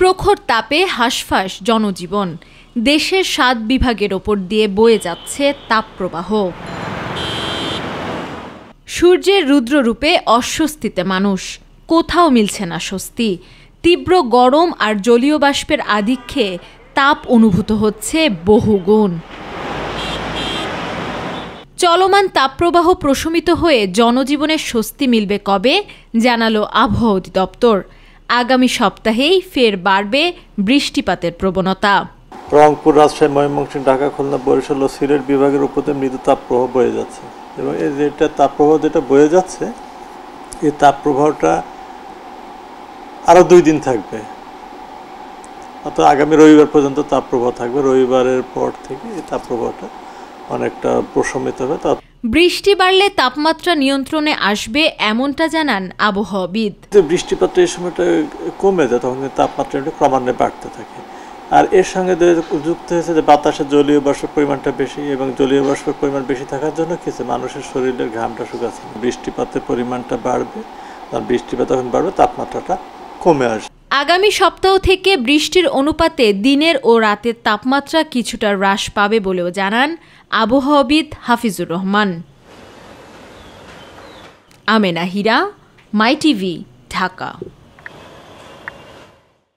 প্রখর তাপে হাঁসফাঁস জনজীবন। দেশের ৭ বিভাগের ওপর দিয়ে বয়ে যাচ্ছে তাপপ্রবাহ। সূর্যের রুদ্ররূপে অস্বস্তিতে মানুষ, কোথাও মিলছে না স্বস্তি। তীব্র গরম আর জলীয় বাষ্পের আধিক্যে তাপ অনুভূত হচ্ছে বহুগুণ। চলমান তাপপ্রবাহ প্রশমিত হয়ে জনজীবনের স্বস্তি মিলবে কবে, জানালো আবহাওয়া অধিদপ্তর। আগামী সপ্তাহেই ফের বাড়বে বৃষ্টিপাতের প্রবণতা। রংপুর, রাজশাহী, ময়মনসিংহ, ঢাকা, খুলনা, বরিশাল ও সিলেট বিভাগের উপর দিয়ে মৃদু তাপপ্রবাহ বয়ে যাচ্ছে এবং এই যেটা তাপপ্রবাহ যেটা বয়ে যাচ্ছে, এই তাপপ্রবাহটা আরও ২ দিন থাকবে। অর্থাৎ আগামী রবিবার পর্যন্ত তাপপ্রবাহ থাকবে। রবিবারের পর থেকে এই তাপপ্রবাহটা অনেকটা প্রশমিত হবে। বৃষ্টি বাড়লে তাপমাত্রা নিয়ন্ত্রণে আসবে এমনটা জানান আবহাওয়াবিদ। বৃষ্টিপাতটা এই সময়টা কমে যায়, তখন তাপমাত্রাটা ক্রমান্বয়ে বাড়তে থাকে। আর এর সঙ্গে যুক্ত হয়েছে যে বাতাসে জলীয় বাষ্পের পরিমাণটা বেশি এবং জলীয় বাষ্পের পরিমাণ বেশি থাকার জন্য কিছু মানুষের শরীরের ঘামটা শুকাচ্ছে। বৃষ্টিপাতের পরিমাণটা বাড়বে, আর বৃষ্টিপাত যখন বাড়বে তাপমাত্রাটা কমে আসবে। আগামী সপ্তাহ থেকে বৃষ্টির অনুপাতে দিনের ও রাতের তাপমাত্রা কিছুটা হ্রাস পাবে বলেও জানান আবহাওয়াবিদ হাফিজুর রহমান। আমেনা হীরা, মাই টিভি, ঢাকা।